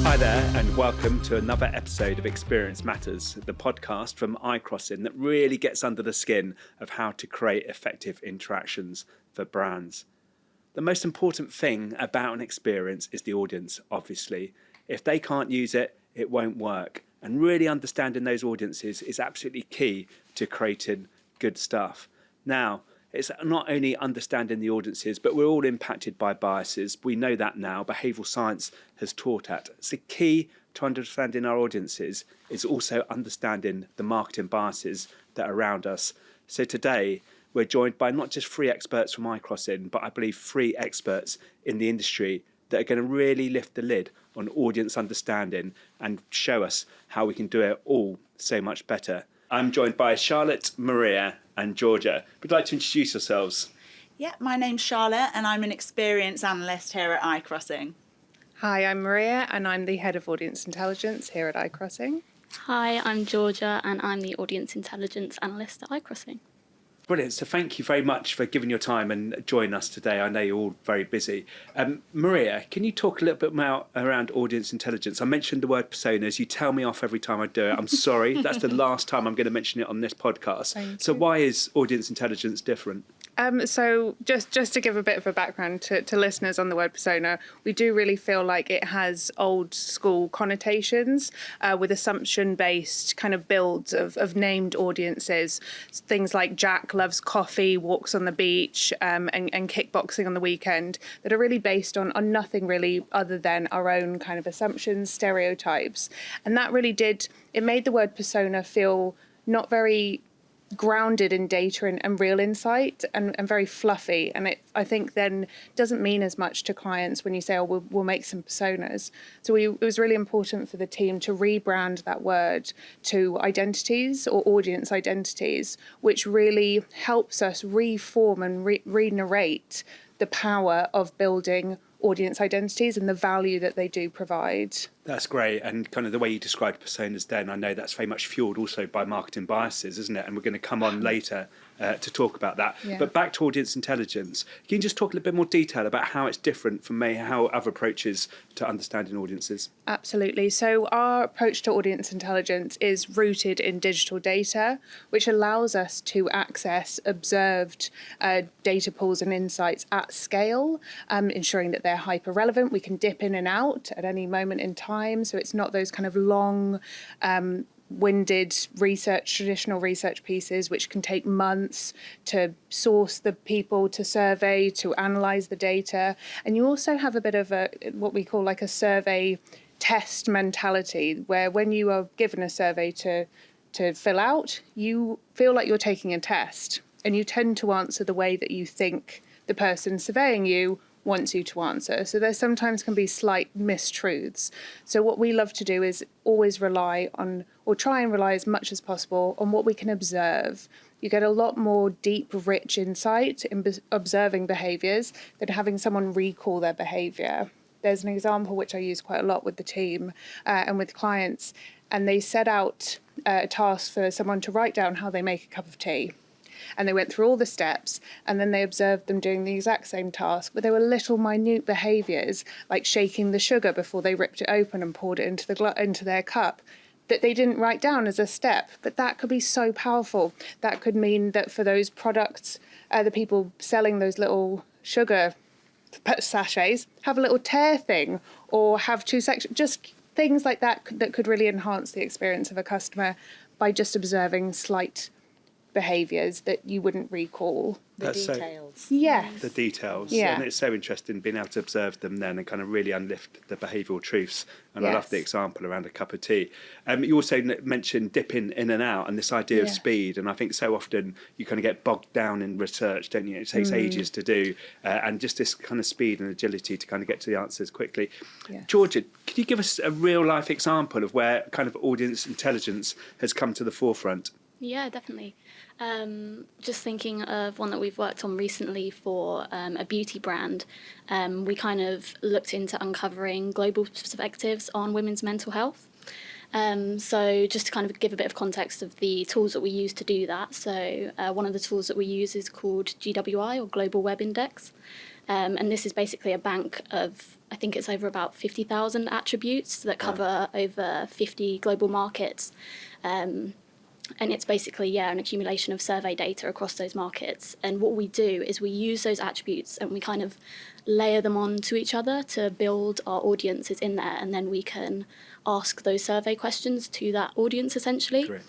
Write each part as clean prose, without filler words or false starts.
Hi there, and welcome to another episode of Experience Matters, the podcast from iCrossing that really gets under the skin of how to create effective interactions for brands. The most important thing about an experience is the audience, obviously. If they can't use it, it won't work. And really understanding those audiences is absolutely key to creating good stuff. Now, it's not only understanding the audiences, but we're all impacted by biases. We know that now. Behavioural science has taught that. So key to understanding our audiences is also understanding the marketing biases that are around us. So today, we're joined by not just 3 experts from iCrossing, but I believe 3 experts in the industry that are going to really lift the lid on audience understanding and show us how we can do it all so much better. I'm joined by Charlotte, Maria and Georgia. Would you like to introduce yourselves? Yeah, my name's Charlotte and I'm an experience analyst here at iCrossing. Hi, I'm Maria and I'm the Head of Audience Intelligence here at iCrossing. Hi, I'm Georgia and I'm the Audience Intelligence Analyst at iCrossing. Brilliant. So thank you very much for giving your time and joining us today. I know you're all very busy. Maria, can you talk a little bit more around audience intelligence? I mentioned the word personas. You tell me off every time I do it. I'm sorry. That's the last time I'm going to mention it on this podcast. So why is audience intelligence different? So just to give a bit of a background to listeners on the word persona, we do really feel like it has old school connotations with assumption-based kind of builds of named audiences. Things like Jack loves coffee, walks on the beach, and kickboxing on the weekend that are really based on nothing really other than our own kind of assumptions, stereotypes. And that really it made the word persona feel not very grounded in data and real insight and very fluffy, and I think then doesn't mean as much to clients when you say, oh, we'll make some personas. So it was really important for the team to rebrand that word to identities or audience identities, which really helps us reform and re-narrate the power of building audience identities and the value that they do provide. That's great. And kind of the way you described personas then, I know that's very much fueled also by marketing biases, isn't it? And we're going to come on later to talk about that. Yeah. But back to audience intelligence. Can you just talk a little bit more detail about how it's different from how other approaches to understanding audiences? Absolutely. So our approach to audience intelligence is rooted in digital data, which allows us to access observed data pools and insights at scale, ensuring that they're hyper relevant. We can dip in and out at any moment in time. So it's not those kind of long winded traditional research pieces, which can take months to source the people, to survey, to analyse the data. And you also have a bit of what we call like a survey test mentality, where when you are given a survey to fill out, you feel like you're taking a test and you tend to answer the way that you think the person surveying you wants you to answer. So there sometimes can be slight mistruths. So what we love to do is always rely on, or try and rely as much as possible on what we can observe. You get a lot more deep, rich insight in observing behaviours than having someone recall their behaviour. There's an example which I use quite a lot with the team and with clients, and they set out a task for someone to write down how they make a cup of tea. And they went through all the steps, and then they observed them doing the exact same task, but there were little minute behaviours, like shaking the sugar before they ripped it open and poured it into their cup, that they didn't write down as a step. But that could be so powerful. That could mean that for those products, the people selling those little sugar sachets have a little tear thing, or have 2 sections, just things like that that could really enhance the experience of a customer by just observing slight behaviours that you wouldn't recall. The details. Yes. The details. Yeah. And it's so interesting being able to observe them then and kind of really unlift the behavioural truths. And I love the example around a cup of tea. You also mentioned dipping in and out and this idea of speed. And I think so often you kind of get bogged down in research, don't you? It takes ages to do. And just this kind of speed and agility to kind of get to the answers quickly. Yes. Georgia, could you give us a real life example of where kind of audience intelligence has come to the forefront? Yeah, definitely. Just thinking of one that we've worked on recently for a beauty brand, we kind of looked into uncovering global perspectives on women's mental health. So just to kind of give a bit of context of the tools that we use to do that. So one of the tools that we use is called GWI, or Global Web Index. And this is basically a bank of, I think it's over about 50,000 attributes that cover over 50 global markets. And it's basically, an accumulation of survey data across those markets. And what we do is we use those attributes and we kind of layer them on to each other to build our audiences in there. And then we can ask those survey questions to that audience, essentially. Great.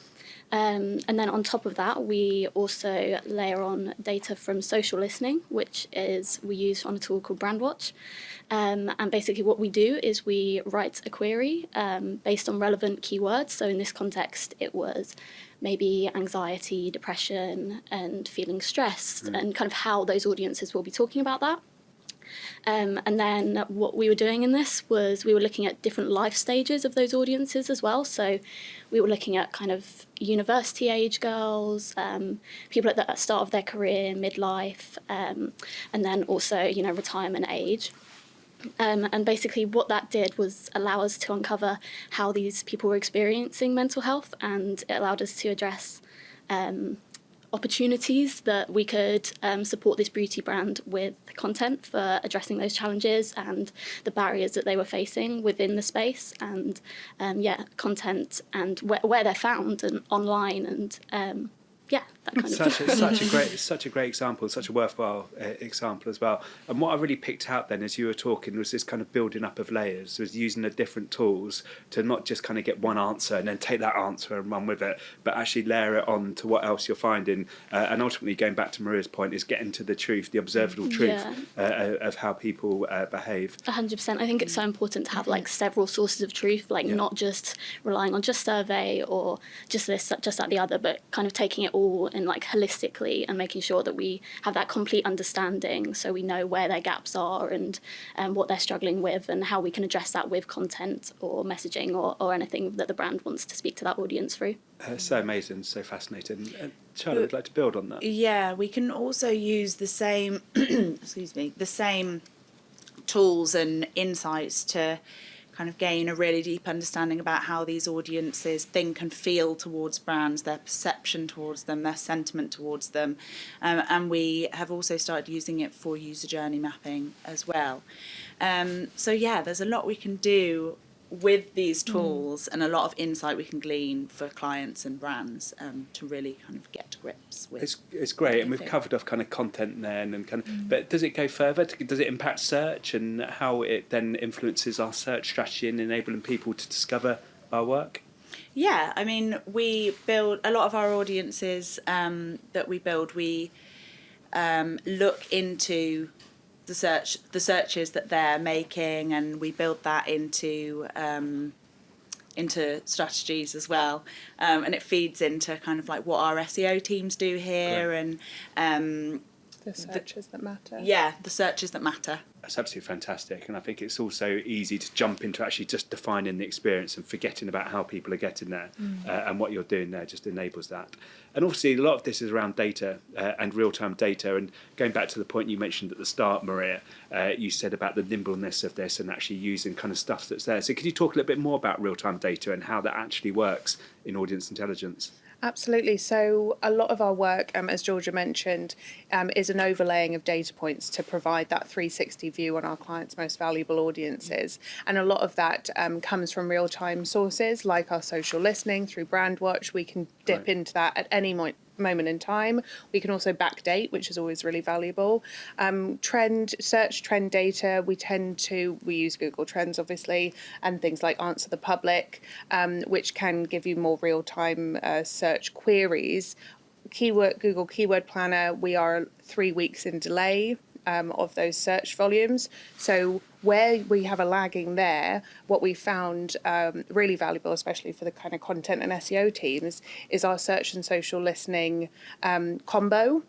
And then on top of that, we also layer on data from social listening, which is we use on a tool called Brandwatch. And basically what we do is we write a query based on relevant keywords. So in this context, it was maybe anxiety, depression, and feeling stressed, and kind of how those audiences will be talking about that. And then what we were doing in this was we were looking at different life stages of those audiences as well. So we were looking at kind of university age girls, people at the start of their career, midlife, and then also, retirement age. And basically what that did was allow us to uncover how these people were experiencing mental health, and it allowed us to address opportunities that we could support this beauty brand with content for addressing those challenges and the barriers that they were facing within the space, and content and where they're found and online, and that kind of Such a great example, such a worthwhile example as well. And what I really picked out then as you were talking was this kind of building up of layers, was using the different tools to not just kind of get one answer and then take that answer and run with it, but actually layer it on to what else you're finding. And ultimately, going back to Maria's point, is getting to the truth, the observable truth of how people behave. 100%. I think it's so important to have like several sources of truth, like not just relying on just survey or just this, just that, the other, but kind of taking it all in like holistically and making sure that we have that complete understanding, so we know where their gaps are and what they're struggling with, and how we can address that with content or messaging or anything that the brand wants to speak to that audience through. So amazing, so fascinating. Charlotte would like to build on that. Yeah, we can also use the same, the same tools and insights to kind of gain a really deep understanding about how these audiences think and feel towards brands, their perception towards them, their sentiment towards them. And we have also started using it for user journey mapping as well. There's a lot we can do with these tools and a lot of insight we can glean for clients and brands to really kind of get to grips with. It's great, and we've covered off kind of content then, and kind of, but does it go further? Does it impact search and how it then influences our search strategy and enabling people to discover our work? Yeah, I mean, we build a lot of our audiences that we build. We look into the searches that they're making, and we build that into strategies as well, and it feeds into kind of like what our SEO teams do here. Right. And the searches that matter. Yeah, the searches that matter. That's absolutely fantastic, and I think it's also easy to jump into actually just defining the experience and forgetting about how people are getting there, and what you're doing there just enables that. And obviously a lot of this is around data and real-time data, and going back to the point you mentioned at the start, Maria, you said about the nimbleness of this and actually using kind of stuff that's there. So could you talk a little bit more about real-time data and how that actually works in audience intelligence? Absolutely. So a lot of our work, as Georgia mentioned, is an overlaying of data points to provide that 360 view on our clients' most valuable audiences. And a lot of that comes from real-time sources like our social listening through Brandwatch. We can dip into that at any moment in time. We can also backdate, which is always really valuable. Search trend data, we use Google Trends obviously, and things like Answer the Public, which can give you more real-time search queries. Google Keyword Planner, we are 3 weeks in delay of those search volumes. So where we have a lagging there, what we found really valuable, especially for the kind of content and SEO teams, is our search and social listening combo,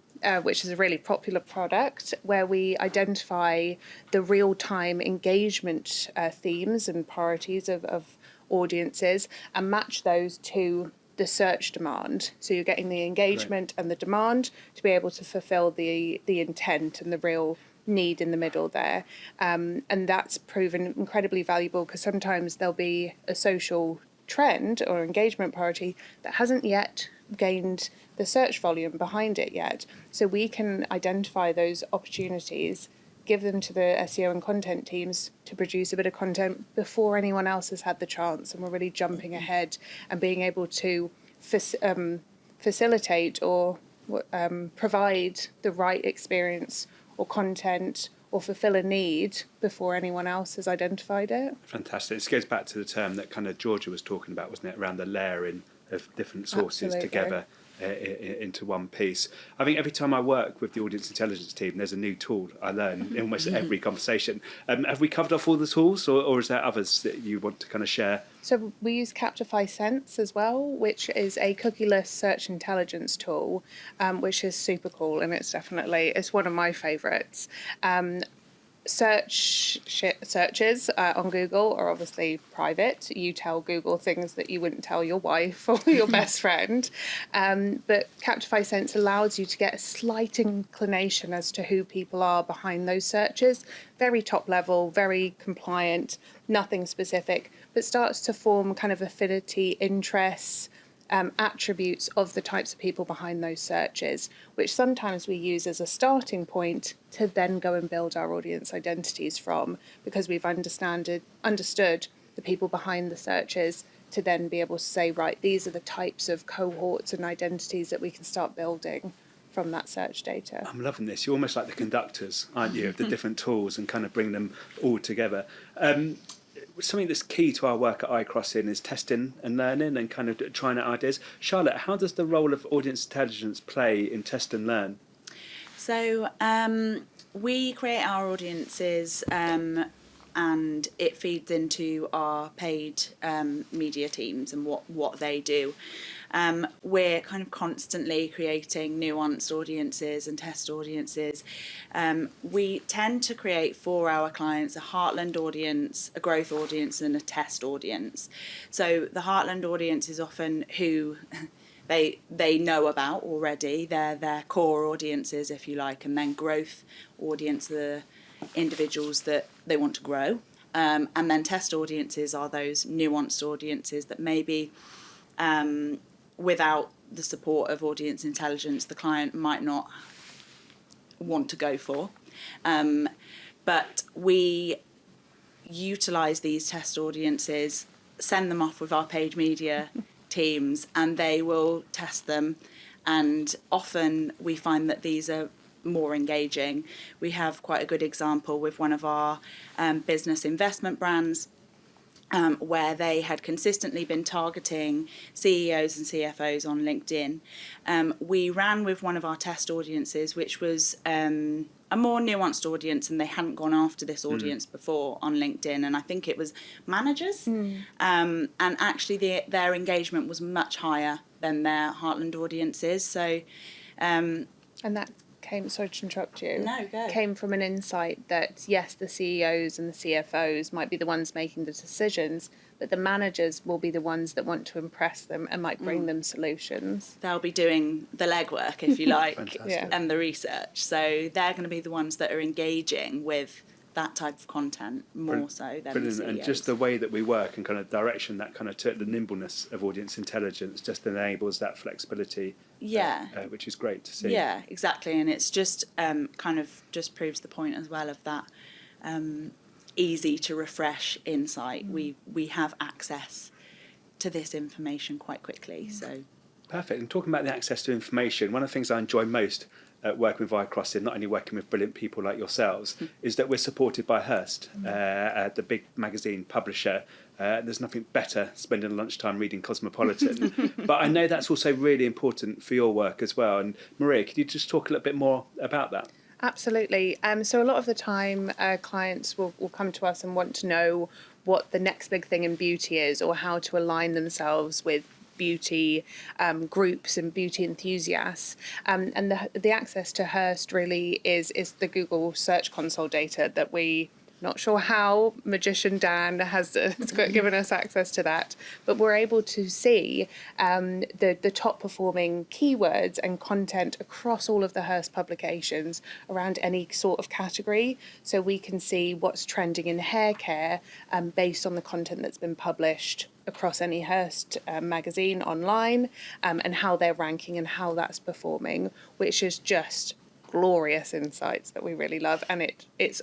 which is a really popular product, where we identify the real-time engagement themes and priorities of audiences and match those to the search demand. So you're getting the engagement and the demand to be able to fulfill the intent and the real need in the middle there. And that's proven incredibly valuable, because sometimes there'll be a social trend or engagement priority that hasn't yet gained the search volume behind it yet. So we can identify those opportunities, give them to the SEO and content teams to produce a bit of content before anyone else has had the chance, and we're really jumping ahead and being able to facilitate or provide the right experience or content or fulfill a need before anyone else has identified it. Fantastic. This goes back to the term that kind of Georgia was talking about, wasn't it, around the layering of different sources Absolutely. together into one piece. I think every time I work with the audience intelligence team, there's a new tool I learn in almost every conversation. Have we covered off all the tools, or is there others that you want to kind of share? So we use Captify Sense as well, which is a cookieless search intelligence tool, which is super cool, and it's one of my favourites. Searches on Google are obviously private. You tell Google things that you wouldn't tell your wife or your best friend. But Captify Sense allows you to get a slight inclination as to who people are behind those searches. Very top level, very compliant, nothing specific, but starts to form kind of affinity, interests, attributes of the types of people behind those searches, which sometimes we use as a starting point to then go and build our audience identities from, because we've understood the people behind the searches, to then be able to say, right, these are the types of cohorts and identities that we can start building from that search data. I'm loving this. You're almost like the conductors, aren't you, of the different tools, and kind of bring them all together. Something that's key to our work at iCrossing is testing and learning and kind of trying out ideas. Charlotte, how does the role of audience intelligence play in test and learn? So we create our audiences and it feeds into our paid media teams and what they do. We're kind of constantly creating nuanced audiences and test audiences. We tend to create for our clients a heartland audience, a growth audience, and a test audience. So the heartland audience is often who they know about already. They're their core audiences, if you like, and then growth audience, the individuals that they want to grow. And then test audiences are those nuanced audiences that maybe without the support of audience intelligence, the client might not want to go for. But we utilise these test audiences, send them off with our paid media teams, and they will test them. And often we find that these are more engaging. We have quite a good example with one of our business investment brands, where they had consistently been targeting CEOs and CFOs on LinkedIn. We ran with one of our test audiences, which was a more nuanced audience, and they hadn't gone after this audience before on LinkedIn, and I think it was managers. And actually their engagement was much higher than their Heartland audiences. So, And that came, sorry to interrupt you. No, go. Came from an insight that, yes, the CEOs and the CFOs might be the ones making the decisions, but the managers will be the ones that want to impress them and might bring them solutions. they'll be doing the legwork, if you like, Fantastic. and the research. So they're going to be the ones that are engaging with that type of content more so than Brilliant. the CEOs. And just the way that we work and kind of direction that kind of took the nimbleness of audience intelligence just enables that flexibility, Yeah. which is great to see. Yeah, exactly. And it's just kind of just proves the point as well of that easy to refresh insight. We have access to this information quite quickly. So Perfect. And talking about the access to information, one of the things I enjoy most working with iCrossing, not only working with brilliant people like yourselves, is that we're supported by Hearst, the big magazine publisher. There's nothing better spending lunchtime reading Cosmopolitan. But I know that's also really important for your work as well. And Maria, could you just talk a little bit more about that? Absolutely. So a lot of the time, clients will come to us and want to know what the next big thing in beauty is, or how to align themselves with beauty groups and beauty enthusiasts. And the access to Hearst really is the Google Search Console data that we... Not sure how Magician Dan has given us access to that, but we're able to see the top performing keywords and content across all of the Hearst publications around any sort of category. So we can see what's trending in hair care based on the content that's been published across any Hearst magazine online, and how they're ranking and how that's performing, which is just glorious insights that we really love, and it's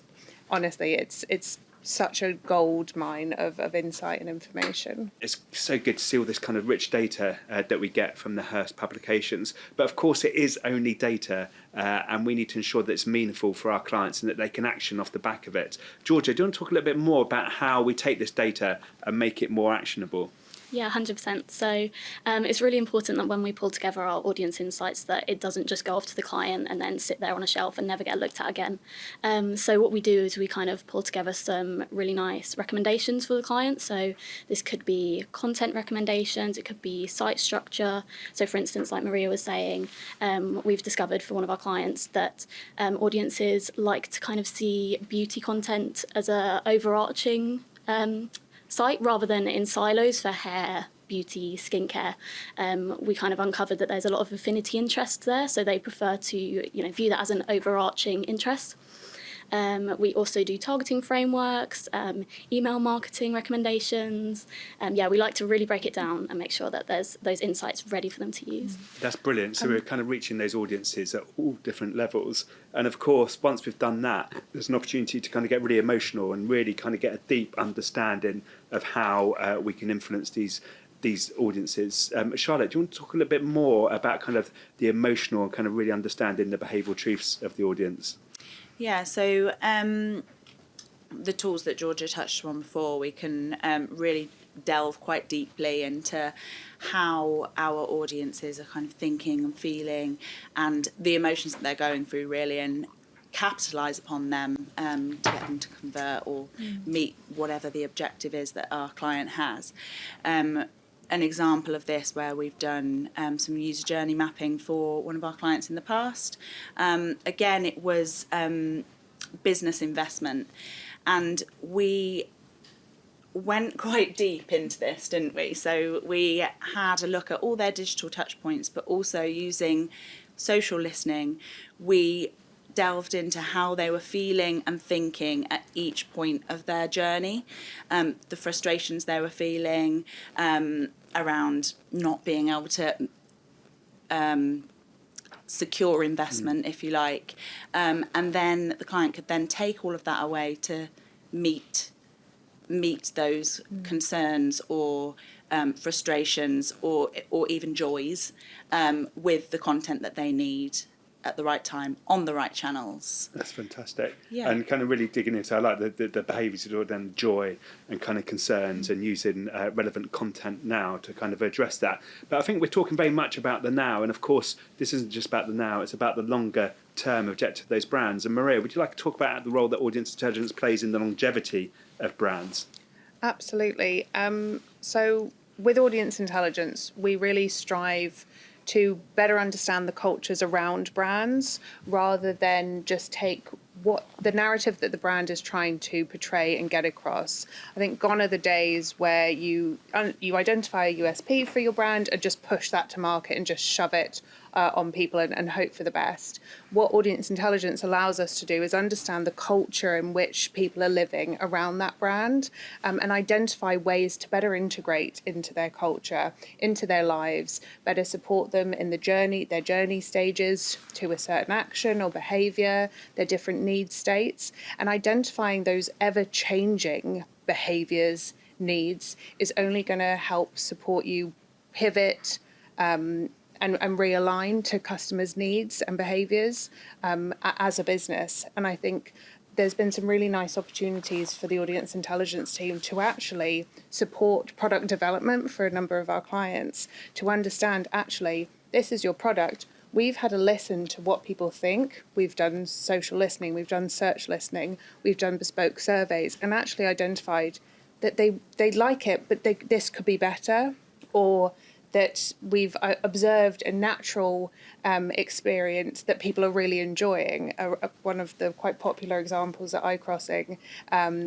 honestly it's such a gold mine of insight and information. It's so good to see all this kind of rich data that we get from the Hearst publications. But of course, it is only data, and we need to ensure that it's meaningful for our clients and that they can action off the back of it. Georgia, do you want to talk a little bit more about how we take this data and make it more actionable? Yeah, 100%. So it's really important that when we pull together our audience insights that it doesn't just go off to the client and then sit there on a shelf and never get looked at again. So what we do is we kind of pull together some really nice recommendations for the client. So this could be content recommendations, it could be site structure. So for instance, like Maria was saying, we've discovered for one of our clients that audiences like to kind of see beauty content as a overarching site rather than in silos for hair, beauty, skincare. We kind of uncovered that there's a lot of affinity interests there, so they prefer to view that as an overarching interest. We also do targeting frameworks, email marketing recommendations. We like to really break it down and make sure that there's those insights ready for them to use. That's brilliant. So we're kind of reaching those audiences at all different levels. And of course, once we've done that, there's an opportunity to kind of get really emotional and really kind of get a deep understanding of how we can influence these audiences. Charlotte, do you want to talk a little bit more about kind of the emotional and kind of really understanding the behavioural truths of the audience? Yeah, so the tools that Georgia touched on before, we can really delve quite deeply into how our audiences are kind of thinking and feeling and the emotions that they're going through, really, and capitalise upon them to get them to convert or meet whatever the objective is that our client has. An example of this where we've done some user journey mapping for one of our clients in the past. Again, it was business investment, and we went quite deep into this, didn't we? So we had a look at all their digital touch points, but also using social listening, we delved into how they were feeling and thinking at each point of their journey, the frustrations they were feeling around not being able to secure investment, if you like, and then the client could then take all of that away to meet those concerns or frustrations or even joys with the content that they need at the right time on the right channels. That's fantastic. Yeah. And kind of really digging into, I like the behaviours that are then joy and kind of concerns and using relevant content now to kind of address that. But I think we're talking very much about the now, and of course this isn't just about the now, it's about the longer term objective of those brands. And Maria, would you like to talk about the role that audience intelligence plays in the longevity of brands? Absolutely. So with audience intelligence, we really strive to better understand the cultures around brands rather than just take what the narrative that the brand is trying to portray and get across. I think gone are the days where you identify a USP for your brand and just push that to market and just shove it on people and hope for the best. What audience intelligence allows us to do is understand the culture in which people are living around that brand, and identify ways to better integrate into their culture, into their lives, better support them in their journey stages to a certain action or behaviour, their different need states, and identifying those ever-changing behaviours, needs, is only going to help support you pivot and realign to customers' needs and behaviours as a business. And I think there's been some really nice opportunities for the audience intelligence team to actually support product development for a number of our clients, to understand, actually, this is your product. We've had a listen to what people think. We've done social listening, we've done search listening, we've done bespoke surveys, and actually identified that they like it, but this could be better, or that we've observed a natural experience that people are really enjoying. One of the quite popular examples at iCrossing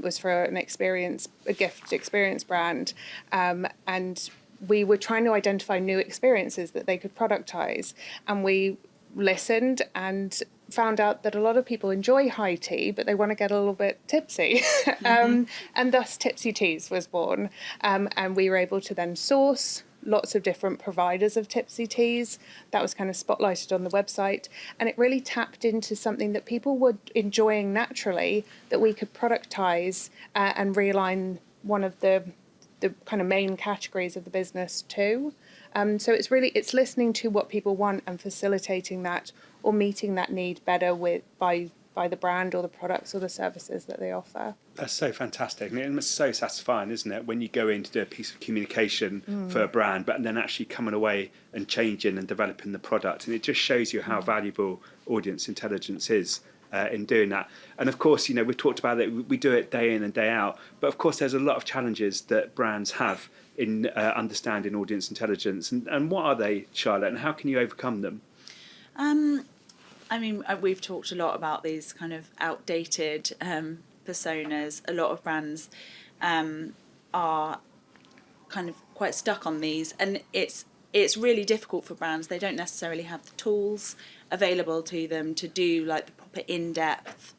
was for a gift experience brand, and we were trying to identify new experiences that they could productize, and we listened and found out that a lot of people enjoy high tea, but they want to get a little bit tipsy. And thus Tipsy Teas was born. And we were able to then source lots of different providers of tipsy teas. That was kind of spotlighted on the website, and it really tapped into something that people were enjoying naturally, that we could productize and realign one of the kind of main categories of the business too. So it's listening to what people want and facilitating that, or meeting that need better by the brand or the products or the services that they offer. That's so fantastic. And it's so satisfying, isn't it, when you go in to do a piece of communication for a brand, but then actually coming away and changing and developing the product. And it just shows you how valuable audience intelligence is in doing that. And of course, we've talked about it, we do it day in and day out. But of course, there's a lot of challenges that brands have in understanding audience intelligence. And what are they, Charlotte, and how can you overcome them? We've talked a lot about these kind of outdated personas. A lot of brands are kind of quite stuck on these, and it's really difficult for brands. They don't necessarily have the tools available to them to do like the proper in-depth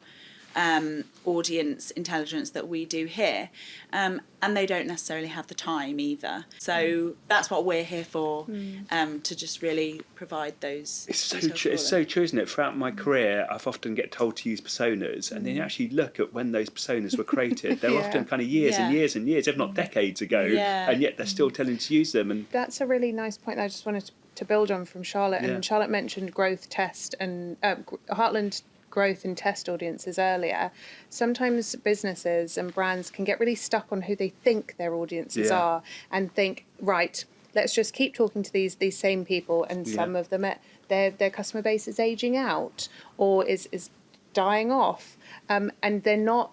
audience intelligence that we do here, and they don't necessarily have the time either. So that's what we're here for, to just really provide those. It's so true. It's so true, isn't it? Throughout my career, I've often get told to use personas, and then you actually look at when those personas were created. They're often kind of years and years and years, if not decades ago, and yet they're still telling you to use them. And that's a really nice point I just wanted to build on from Charlotte. And Charlotte mentioned growth test and Heartland growth and test audiences earlier. Sometimes businesses and brands can get really stuck on who they think their audiences are, and think, right, let's just keep talking to these same people, and some of them, their customer base is aging out or is dying off, and they're not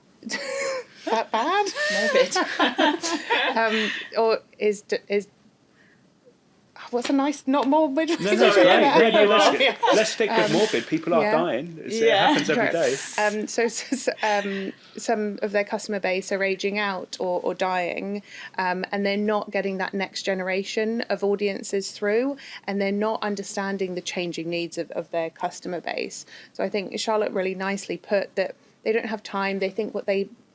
that bad. Morbid. Or is what's a nice, not morbid? No, let's stick with morbid. People are dying. It happens every day. So some of their customer base are aging out or dying, and they're not getting that next generation of audiences through, and they're not understanding the changing needs of their customer base. So I think Charlotte really nicely put that they don't have time. They think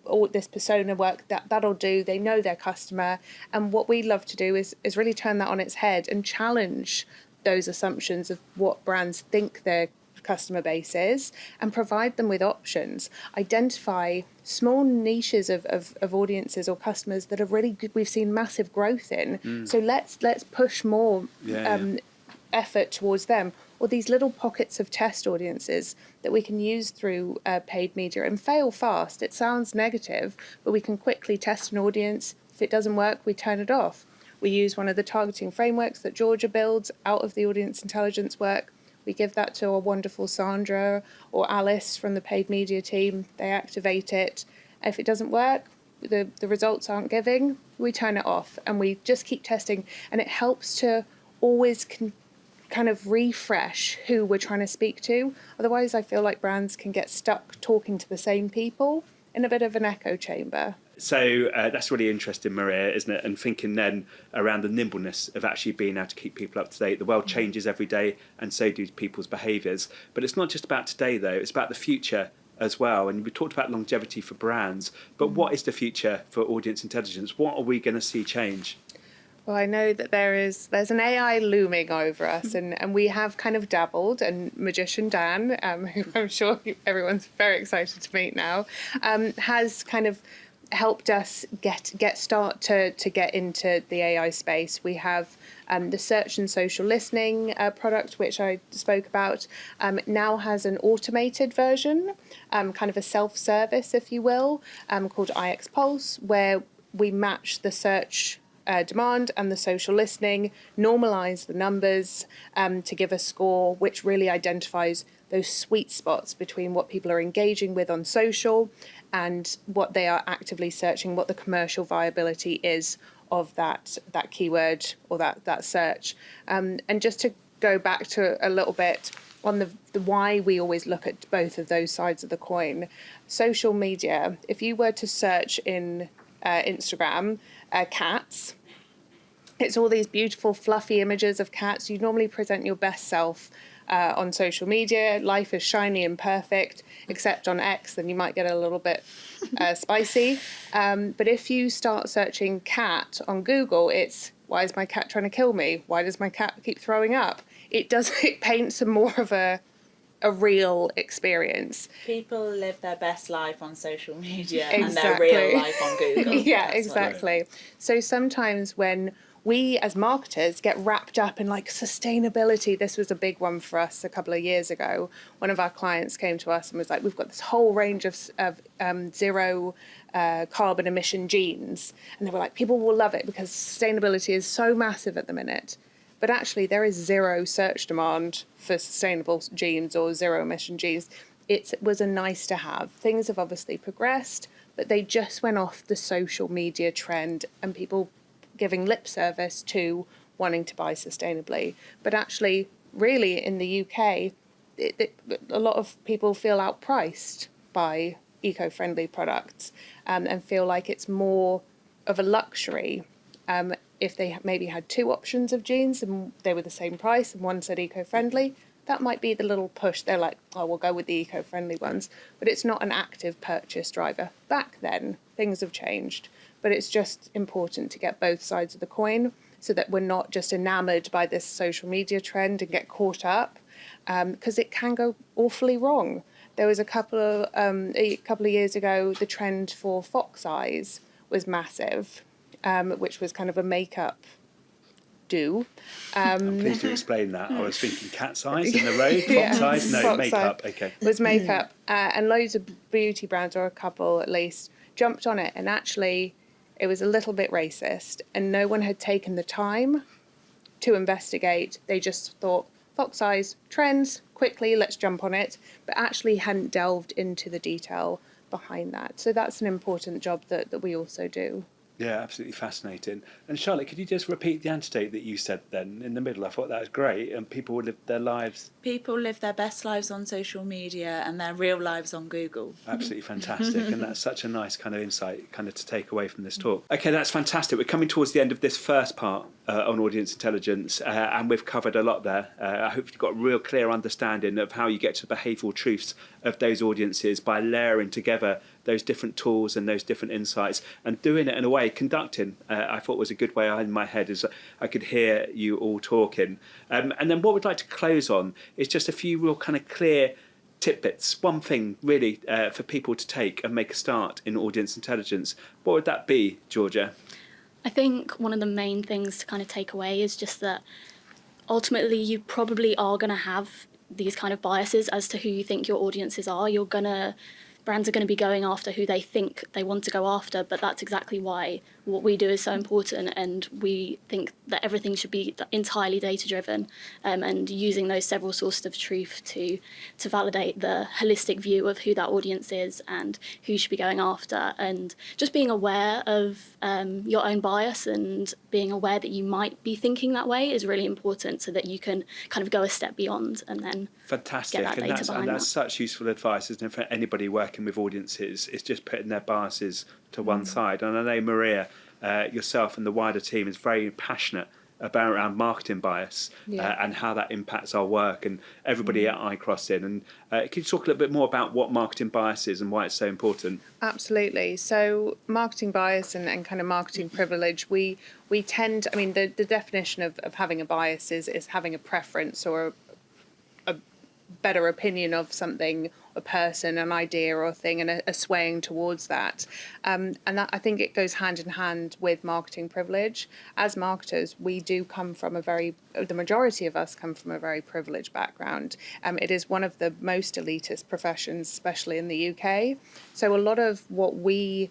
all this persona work that'll do. They know their customer, and what we love to do is really turn that on its head and challenge those assumptions of what brands think their customer base is, and provide them with options. Identify small niches of audiences or customers that are really good, we've seen massive growth in. So let's push more effort towards them, or these little pockets of test audiences that we can use through paid media and fail fast. It sounds negative, but we can quickly test an audience. If it doesn't work, we turn it off. We use one of the targeting frameworks that Georgia builds out of the audience intelligence work. We give that to our wonderful Sandra or Alice from the paid media team. They activate it. If it doesn't work, the results aren't giving, we turn it off, and we just keep testing. And it helps to always kind of refresh who we're trying to speak to. Otherwise, I feel like brands can get stuck talking to the same people in a bit of an echo chamber. So that's really interesting, Maria, isn't it? And thinking then around the nimbleness of actually being able to keep people up to date. The world changes every day, and so do people's behaviours. But it's not just about today, though. It's about the future as well. And we talked about longevity for brands. But what is the future for audience intelligence? What are we going to see change? Well, I know that there's an AI looming over us, and we have kind of dabbled, and Magician Dan, who I'm sure everyone's very excited to meet now, has kind of helped us get into the AI space. We have the search and social listening product, which I spoke about, now has an automated version, kind of a self-service, if you will, called IX Pulse, where we match the search demand and the social listening, normalize the numbers to give a score which really identifies those sweet spots between what people are engaging with on social and what they are actively searching, what the commercial viability is of that keyword or that search. And just to go back to a little bit on the why we always look at both of those sides of the coin. Social media, if you were to search in Instagram, cats, it's all these beautiful fluffy images of cats. You normally present your best self on social media. Life is shiny and perfect, except on X, then you might get a little bit spicy. But if you start searching cat on Google, it's why is my cat trying to kill me? Why does my cat keep throwing up? It paints a more of a real experience. People live their best life on social media and Exactly. their real life on Google. Yeah, That's what- exactly. So sometimes when we as marketers get wrapped up in like sustainability, this was a big one for us a couple of years ago. One of our clients came to us and was like, we've got this whole range of zero carbon emission jeans. And they were like, people will love it because sustainability is so massive at the minute. But actually, there is zero search demand for sustainable jeans or zero emission jeans. It was a nice to have. Things have obviously progressed, but they just went off the social media trend and people giving lip service to wanting to buy sustainably. But actually, really, in the UK, a lot of people feel outpriced by eco-friendly products and feel like it's more of a luxury. If they maybe had two options of jeans and they were the same price and one said eco-friendly, that might be the little push. They're like, oh, we'll go with the eco-friendly ones. But it's not an active purchase driver. Back then, things have changed. But it's just important to get both sides of the coin so that we're not just enamoured by this social media trend and get caught up, because it can go awfully wrong. There was a couple of years ago, the trend for fox eyes was massive, which was kind of a makeup do. I'm pleased to explain that. I was thinking cat's eyes in the road, fox Yeah. eyes, no, Fox makeup, eye. okay. Was makeup, and loads of beauty brands, or a couple at least, jumped on it, and actually it was a little bit racist, and no one had taken the time to investigate. They just thought, fox eyes, trends, quickly, let's jump on it, but actually hadn't delved into the detail behind that. So that's an important job that we also do. Yeah, absolutely fascinating. And Charlotte, could you just repeat the antidote that you said then in the middle? I thought that was great. And people would live their lives. People live their best lives on social media and their real lives on Google. Absolutely fantastic. And that's such a nice kind of insight kind of to take away from this talk. Okay, that's fantastic. We're coming towards the end of this first part on audience intelligence, and we've covered a lot there. I hope you've got a real clear understanding of how you get to the behavioural truths of those audiences by layering together those different tools and those different insights and doing it in a way, conducting, I thought was a good way in my head as I could hear you all talking. And then what we'd like to close on is just a few real kind of clear tidbits, one thing really for people to take and make a start in audience intelligence. What would that be, Georgia? I think one of the main things to kind of take away is just that ultimately you probably are going to have these kind of biases as to who you think your audiences are. Brands are going to be going after who they think they want to go after, but that's exactly why what we do is so important, and we think that everything should be entirely data-driven, and using those several sources of truth to validate the holistic view of who that audience is and who you should be going after, and just being aware of your own bias and being aware that you might be thinking that way is really important so that you can kind of go a step beyond and then Fantastic, get that data behind that's that. such useful advice, isn't it, for anybody working with audiences? It's just putting their biases to one side. And I know Maria, yourself and the wider team is very passionate about around marketing bias and how that impacts our work and everybody at iCrossing. And can you talk a little bit more about what marketing bias is and why it's so important? Absolutely. So marketing bias and kind of marketing privilege, we tend, I mean, the definition of having a bias is having a preference or a better opinion of something, a person, an idea or a thing, and a swaying towards that. And that, I think it goes hand in hand with marketing privilege. As marketers, we do come from the majority of us come from a very privileged background. It is one of the most elitist professions, especially in the UK. So a lot of the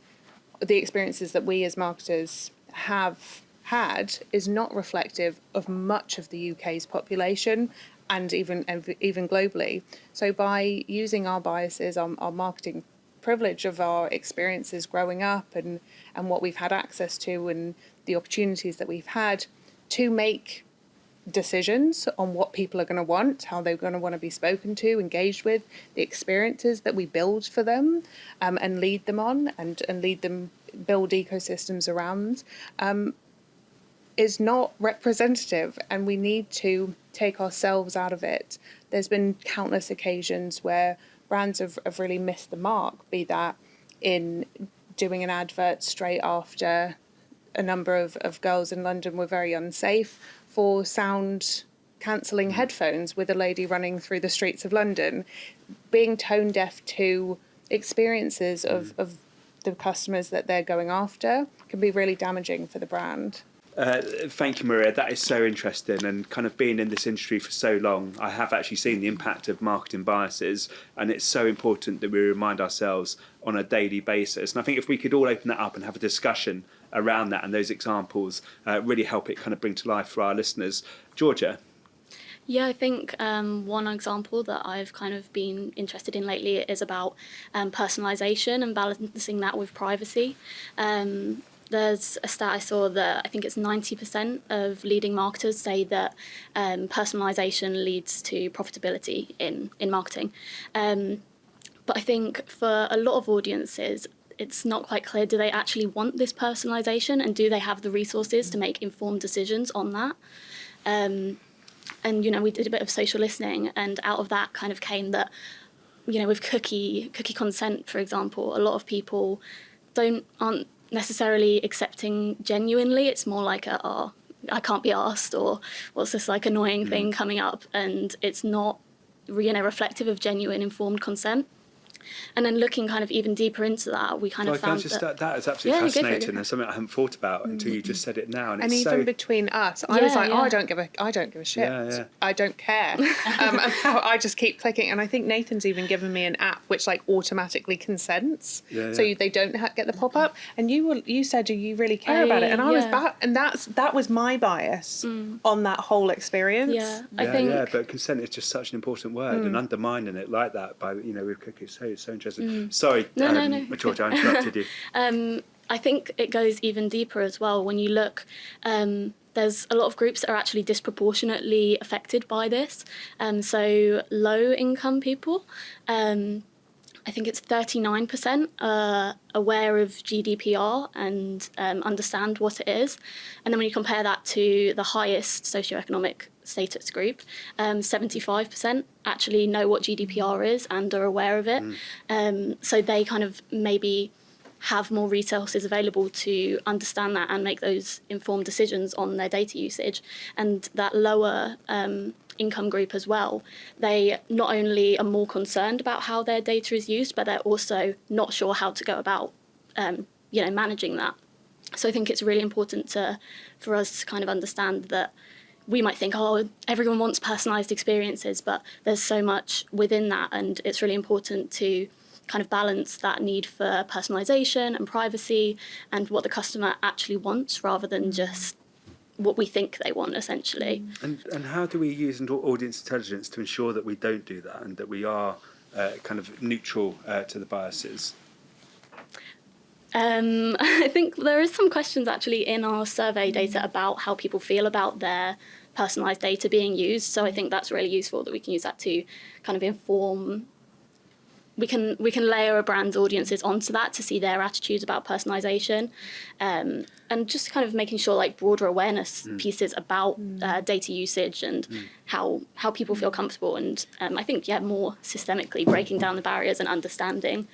experiences that we as marketers have had is not reflective of much of the UK's population and even globally. So by using our biases, our marketing privilege of our experiences growing up and what we've had access to and the opportunities that we've had to make decisions on what people are going to want, how they're going to want to be spoken to, engaged with, the experiences that we build for them and lead them on and lead them, build ecosystems around, is not representative, and we need to take ourselves out of it. There's been countless occasions where brands have really missed the mark, be that in doing an advert straight after a number of girls in London were very unsafe for sound cancelling headphones with a lady running through the streets of London. Being tone deaf to experiences of the customers that they're going after can be really damaging for the brand. Thank you, Maria. That is so interesting. And kind of being in this industry for so long, I have actually seen the impact of marketing biases. And it's so important that we remind ourselves on a daily basis. And I think if we could all open that up and have a discussion around that and those examples, really help it kind of bring to life for our listeners. Georgia? Yeah, I think one example that I've kind of been interested in lately is about personalisation and balancing that with privacy. There's a stat I saw that I think it's 90% of leading marketers say that personalisation leads to profitability in marketing. But I think for a lot of audiences, it's not quite clear, do they actually want this personalisation and do they have the resources to make informed decisions on that? And, you know, we did a bit of social listening, and out of that kind of came that, you know, with cookie consent, for example, a lot of people aren't necessarily accepting genuinely. It's more like I can't be asked, or what's this like annoying thing coming up, and it's not, you know, reflective of genuine informed consent. And then looking kind of even deeper into that, we kind of found that is absolutely fascinating and something I hadn't thought about until you just said it now. And it's even between us, I was like, yeah. I don't give a shit. Yeah. I don't care. And I just keep clicking. And I think Nathan's even given me an app which like automatically consents, so they don't get the pop up. And you said you really care about it, and I was back, and that was my bias on that whole experience. Yeah, I think. But consent is just such an important word, and undermining it like that by, you know, with cookies, so interesting. Sorry, No. George, I interrupted you. I think it goes even deeper as well. When you look, there's a lot of groups that are actually disproportionately affected by this. So low-income people, I think it's 39% are aware of GDPR and understand what it is. And then when you compare that to the highest socioeconomic status group, 75% actually know what GDPR is and are aware of it. So they kind of maybe have more resources available to understand that and make those informed decisions on their data usage. And that lower income group as well, they not only are more concerned about how their data is used, but they're also not sure how to go about managing that. So I think it's really important for us to kind of understand that we might think, oh, everyone wants personalised experiences, but there's so much within that, and it's really important to kind of balance that need for personalisation and privacy and what the customer actually wants rather than just what we think they want, essentially. And how do we use audience intelligence to ensure that we don't do that and that we are kind of neutral to the biases? I think there is some questions actually in our survey data about how people feel about their personalised data being used. So I think that's really useful that we can use that to kind of inform. We can layer a brand's audiences onto that to see their attitudes about personalisation, and just kind of making sure like broader awareness pieces about data usage and how people feel comfortable, and I think more systemically breaking down the barriers and understanding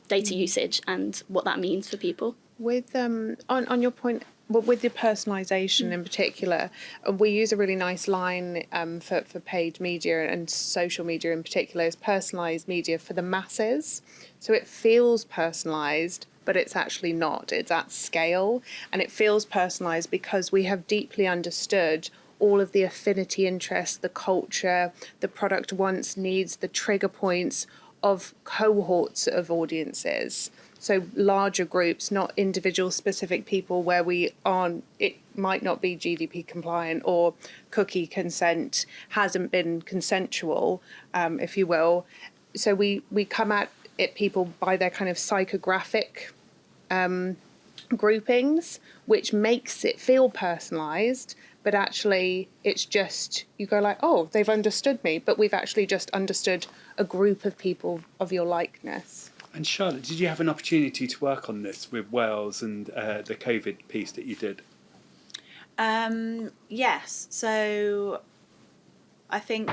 data usage and what that means for people. With on your point, well, with the personalisation in particular, we use a really nice line for paid media and social media in particular, is personalised media for the masses. So it feels personalised, but it's actually not. It's at scale, and it feels personalised because we have deeply understood all of the affinity interests, the culture, the product wants, needs, the trigger points of cohorts of audiences. So larger groups, not individual specific people where it might not be GDP compliant or cookie consent hasn't been consensual, if you will. So we come at it people by their kind of psychographic groupings, which makes it feel personalised, but actually it's just, you go like, oh, they've understood me, but we've actually just understood a group of people of your likeness. And Charlotte, did you have an opportunity to work on this with Wales and the COVID piece that you did? Yes. So I think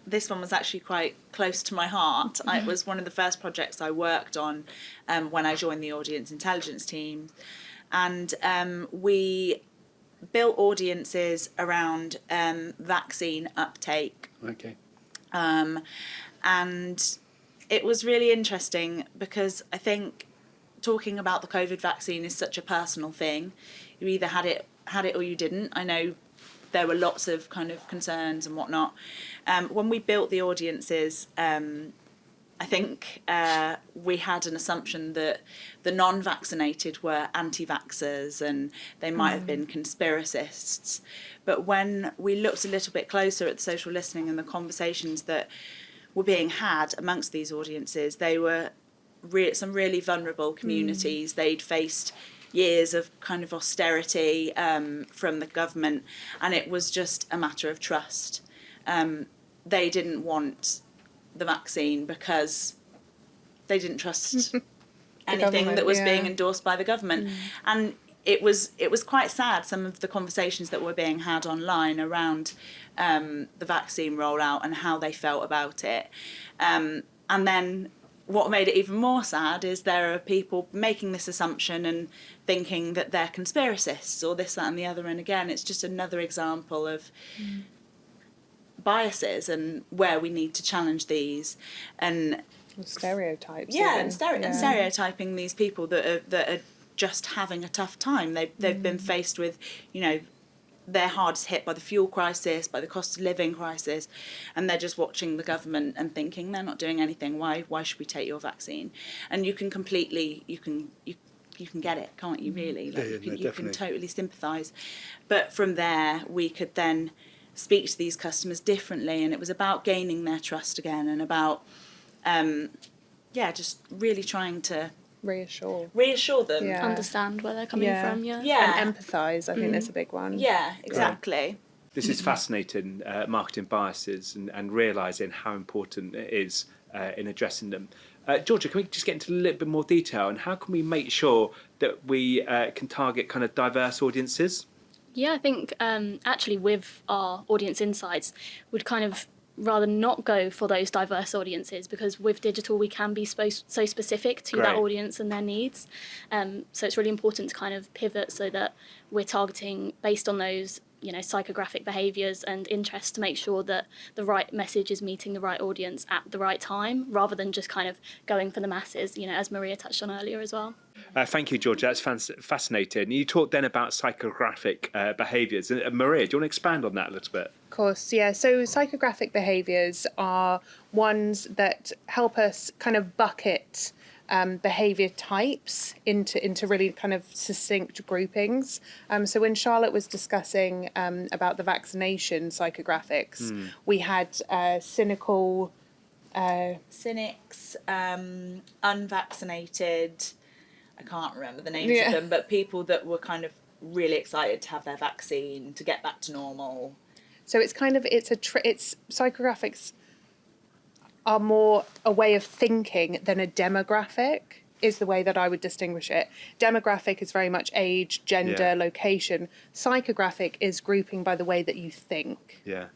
this one was actually quite close to my heart. It was one of the first projects I worked on when I joined the audience intelligence team. And we built audiences around vaccine uptake. Okay. And it was really interesting because I think talking about the COVID vaccine is such a personal thing. You either had it or you didn't. I know there were lots of kind of concerns and whatnot. When we built the audiences, I think we had an assumption that the non-vaccinated were anti-vaxxers and they might have been conspiracists. But when we looked a little bit closer at the social listening and the conversations that were being had amongst these audiences, they were some really vulnerable communities. They'd faced years of kind of austerity from the government, and it was just a matter of trust. They didn't want the vaccine because they didn't trust anything that was being endorsed by the government. And it was quite sad, some of the conversations that were being had online around the vaccine rollout and how they felt about it. And then what made it even more sad is there are people making this assumption and thinking that they're conspiracists or this, that and the other. And again, it's just another example of biases and where we need to challenge these. And stereotypes. and stereotyping these people that are just having a tough time. They've been faced with, they're hardest hit by the fuel crisis, by the cost of living crisis, and they're just watching the government and thinking they're not doing anything. Why should we take your vaccine? And you can completely, you can get it, can't you? Really, you can totally sympathise. But from there, we could then speak to these customers differently, and it was about gaining their trust again, and about just really trying to reassure them, understand where they're coming from, and empathise. I think that's a big one. Yeah, exactly. Right. This is fascinating, marketing biases and realising how important it is in addressing them. Georgia, can we just get into a little bit more detail, and how can we make sure that we can target kind of diverse audiences? Yeah, I think actually with our audience insights, we'd kind of rather not go for those diverse audiences, because with digital we can be so specific to that audience and their needs. So it's really important to kind of pivot so that we're targeting based on those psychographic behaviours and interests to make sure that the right message is meeting the right audience at the right time, rather than just kind of going for the masses, as Maria touched on earlier as well. Thank you, Georgia. That's fascinating. You talked then about psychographic behaviours. Maria, do you want to expand on that a little bit? Of course, yeah. So psychographic behaviours are ones that help us kind of bucket behaviour types into really kind of succinct groupings. So when Charlotte was discussing about the vaccination psychographics, we had cynical... cynics, unvaccinated, I can't remember the names of them, but people that were kind of really excited to have their vaccine, to get back to normal. So it's kind of, it's psychographics are more a way of thinking than a demographic, is the way that I would distinguish it. Demographic is very much age, gender, location. Psychographic is grouping by the way that you think. Yeah.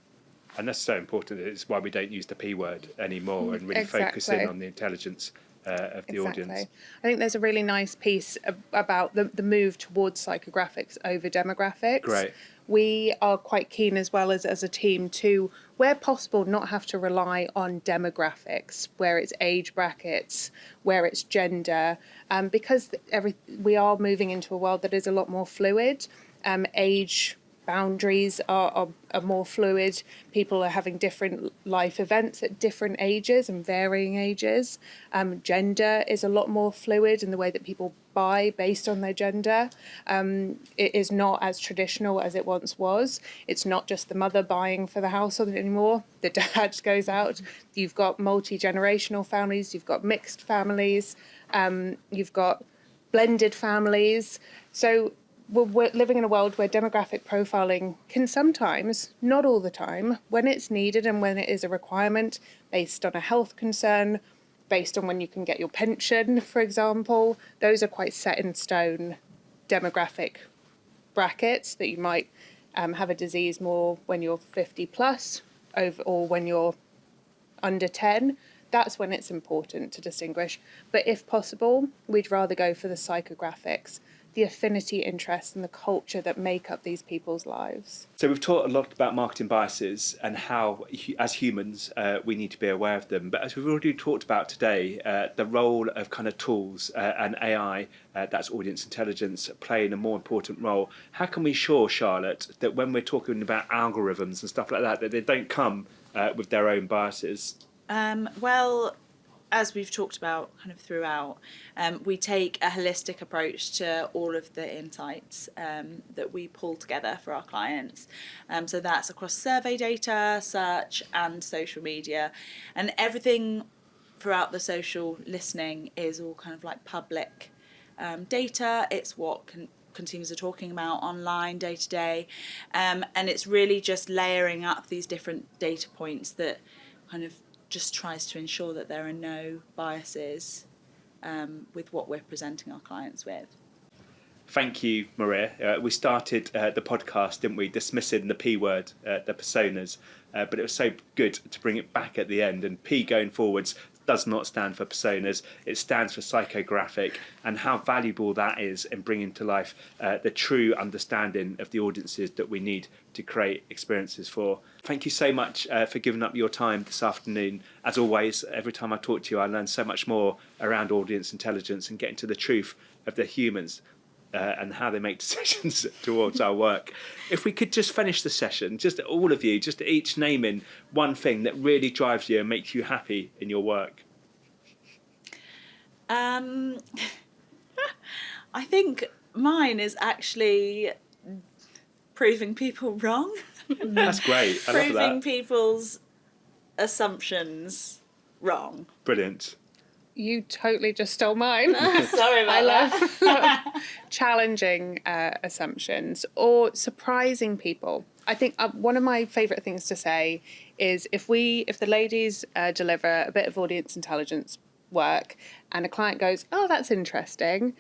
And that's so important. It's why we don't use the P word anymore and really focus in on the intelligence of the audience. I think there's a really nice piece about the move towards psychographics over demographics. Great. We are quite keen as well as a team to, where possible, not have to rely on demographics, where it's age brackets, where it's gender, because we are moving into a world that is a lot more fluid. Age boundaries are more fluid. People are having different life events at different ages and varying ages. Gender is a lot more fluid in the way that people buy based on their gender. It is not as traditional as it once was. It's not just the mother buying for the household anymore. The dad goes out. You've got multi-generational families. You've got mixed families. You've got blended families. So we're living in a world where demographic profiling can sometimes, not all the time, when it's needed and when it is a requirement, based on a health concern, based on when you can get your pension, for example. Those are quite set in stone demographic brackets, that you might have a disease more when you're 50 plus, or when you're under 10, that's when it's important to distinguish. But if possible, we'd rather go for the psychographics, the affinity interests and the culture that make up these people's lives. So we've talked a lot about marketing biases and how, as humans, we need to be aware of them. But as we've already talked about today, the role of kind of tools and AI, that's audience intelligence, playing a more important role. How can we ensure, Charlotte, that when we're talking about algorithms and stuff like that, that they don't come with their own biases? Well, as we've talked about kind of throughout, we take a holistic approach to all of the insights that we pull together for our clients. So that's across survey data, search and social media, and everything throughout the social listening is all kind of like public data. It's what consumers are talking about online day to day, and it's really just layering up these different data points that kind of just tries to ensure that there are no biases with what we're presenting our clients with. Thank you, Maria. We started the podcast, didn't we, dismissing the P word, the personas, but it was so good to bring it back at the end. And P going forwards does not stand for personas, it stands for psychographic, and how valuable that is in bringing to life the true understanding of the audiences that we need to create experiences for. Thank you so much for giving up your time this afternoon. As always, every time I talk to you, I learn so much more around audience intelligence and getting to the truth of the humans and how they make decisions towards our work. If we could just finish the session, just all of you, just each naming one thing that really drives you and makes you happy in your work. I think mine is actually proving people wrong. That's great. I love Proving that. people's assumptions wrong. Brilliant. You totally just stole mine. Sorry about I that. love challenging assumptions or surprising people. I think one of my favourite things to say is if the ladies deliver a bit of audience intelligence work and a client goes, oh, that's interesting,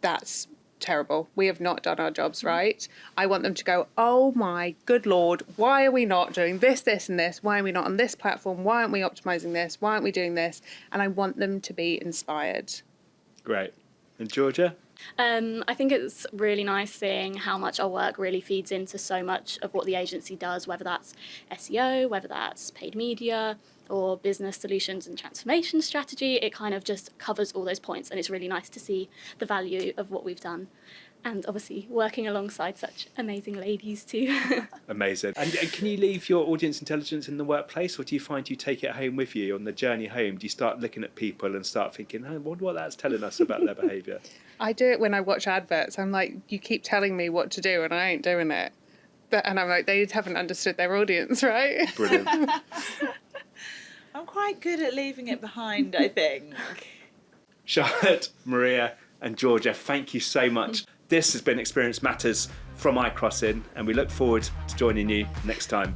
that's terrible. We have not done our jobs right. I want them to go, oh my good Lord, why are we not doing this, this and this? Why are we not on this platform? Why aren't we optimizing this? Why aren't we doing this? And I want them to be inspired. Great. And Georgia? I think it's really nice seeing how much our work really feeds into so much of what the agency does, whether that's SEO, whether that's paid media, or business solutions and transformation strategy. It kind of just covers all those points, and it's really nice to see the value of what we've done. And obviously working alongside such amazing ladies too. Amazing. And can you leave your audience intelligence in the workplace, or do you find you take it home with you on the journey home? Do you start looking at people and start thinking, I wonder what that's telling us about their behaviour? I do it when I watch adverts. I'm like, you keep telling me what to do and I ain't doing it. And I'm like, they haven't understood their audience, right? Brilliant. I'm quite good at leaving it behind, I think. Charlotte, Maria and Georgia, thank you so much. This has been Experience Matters from iCrossing, and we look forward to joining you next time.